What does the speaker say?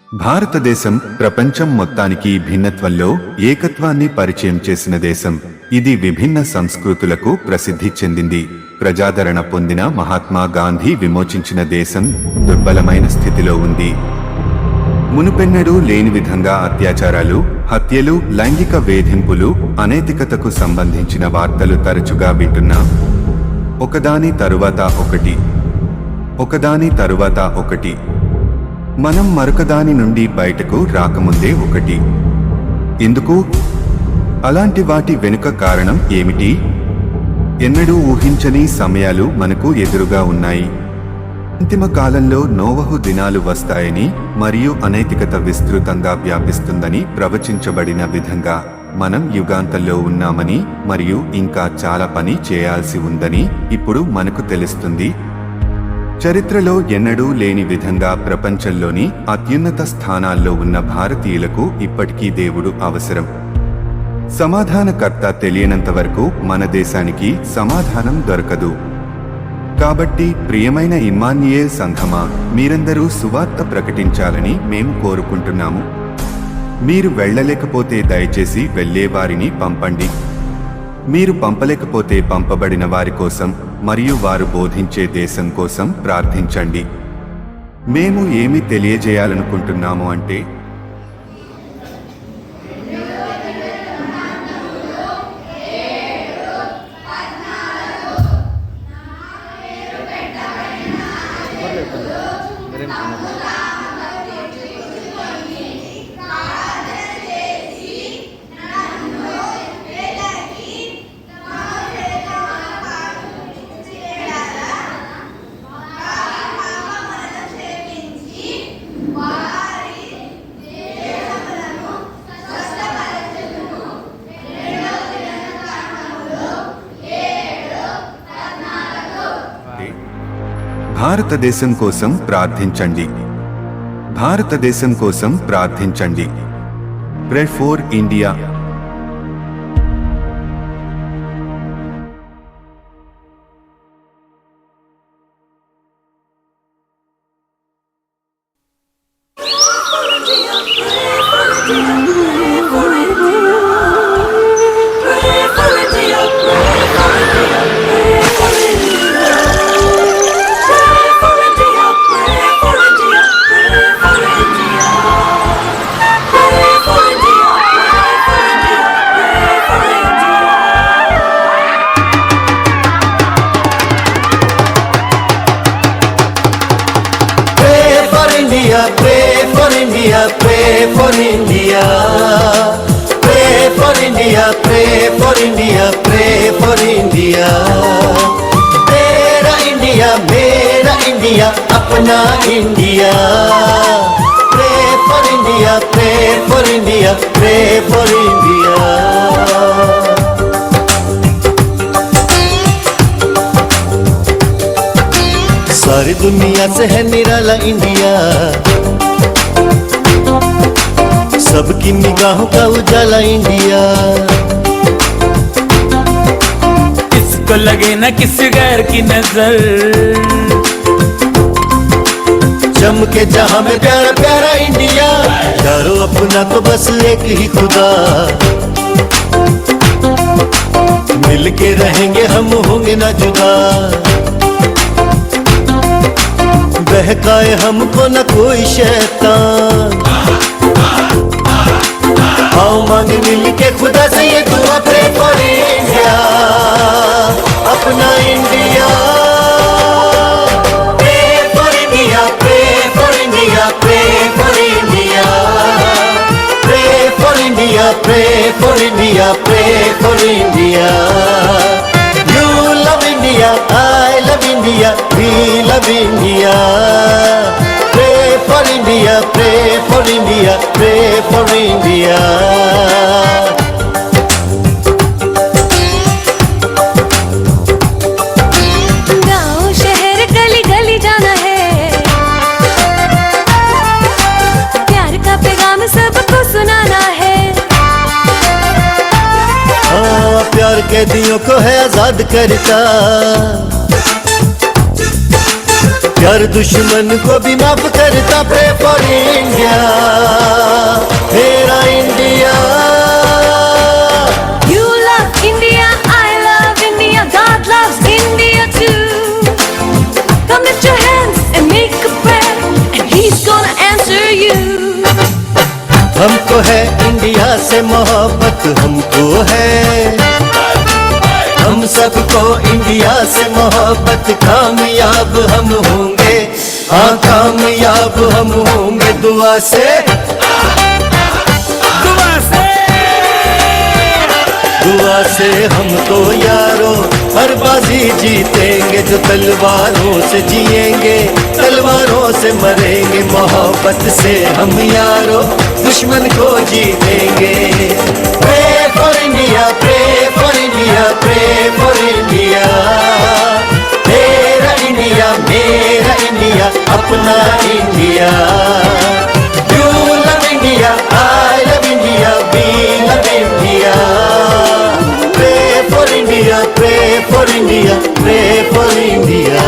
భారతదేశం ప్రపంచం మొత్తానికి భిన్నత్వంలో ఏకత్వాన్ని పరిచయం చేసిన దేశం. ఇది విభిన్న సంస్కృతులకు ప్రసిద్ధి చెందింది. ప్రజాదరణ పొందిన మహాత్మా గాంధీ విమోచించిన దేశం దుర్బలమైన స్థితిలో ఉంది. మునుపెన్నడూ లేని విధంగా అత్యాచారాలు, హత్యలు, లైంగిక వేధింపులు, అనైతికతకు సంబంధించిన వార్తలు తరచుగా వింటున్నాం. ఒకదాని తరువాత ఒకటి. మనం మరొకదాని నుండి బయటకు రాకముందే ఒకటి. ఎందుకు? అలాంటి వాటి వెనుక కారణం ఏమిటి? ఎన్నడూ ఊహించని సమయాలు మనకు ఎదురుగా ఉన్నాయి. అంతిమ కాలంలో నోవహు దినాలు వస్తాయని మరియు అనైతికత విస్తృతంగా వ్యాపిస్తుందని ప్రవచించబడిన విధంగా మనం యుగాంతంలో ఉన్నామని మరియు ఇంకా చాలా పని చేయాల్సి ఉందని ఇప్పుడు మనకు తెలుస్తుంది. చరిత్రలో ఎన్నడూ లేని విధంగా ప్రపంచంలోని అత్యున్నత స్థానాల్లో ఉన్న భారతీయులకు ఇప్పటికీ దేవుడు అవసరం. సమాధానకర్త తెలియనంత వరకు మన దేశానికి సమాధానం దొరకదు. కాబట్టి ప్రియమైన ఇమ్మాన్యుయేల్ సంఘమా, మీరందరూ సువార్త ప్రకటించాలని మేము కోరుకుంటున్నాము. మీరు వెళ్ళలేకపోతే దయచేసి వెళ్ళే వారిని పంపండి. మీరు పంపలేకపోతే పంపబడిన వారి కోసం మరియు వారు బోధించే దేశం కోసం ప్రార్థించండి. మేము ఏమి తెలియజేయాలనుకుంటున్నాము అంటే, భారతదేశం కోసం ప్రార్థించండి. భారతదేశం కోసం ప్రార్థించండి. Pray for India. Pray for India, pray for India, pray for India, pray for India, pray for India. Tera India, mera India, apna India. Pray for India, pray for India, pray for India. सारी दुनिया से है निराला India, सबकी निगाहों का उजाला India. किसको लगे ना किसी गैर की नजर, चमके जहां में प्यारा प्यारा इंडिया। यारो अपना तो बस एक ही खुदा, मिलके रहेंगे हम होंगे ना जुदा। बहकाए हमको न कोई शैतान, आओ मांग मिल के खुदा से ये दुआ। प्रे फॉर इंडिया, अपना India. Pray for India, pray for India, pray for India, pray for India, pray for India, pray for India. You love India, I love India, we love India. Pray for India, pray for India, pray for India. गाँव शहर गली गली जाना है, प्यार का पैगाम सबको सुनाना है। हाँ, प्यार कैदियों को है आजाद करता, प्यार दुश्मन को भी माफ करता। प्रे फॉर इंडिया, हमको है इंडिया से मोहब्बत हमको है, हम सबको इंडिया से मोहब्बत, कामयाब हम होंगे, हाँ कामयाब हम होंगे दुआ से, दुआ से दुआ से हम तो यारों हर बाजी जीतेंगे, जो तलवारों से जिएंगे तलवारों से मरेंगे, मोहब्बत से हम यारों दुश्मन को जीतेंगे। Pray for India, pray for India, pray for India, मेरा इंडिया अपना India, you love India, I love India, we love India, pray for India, pray for India, pray for India.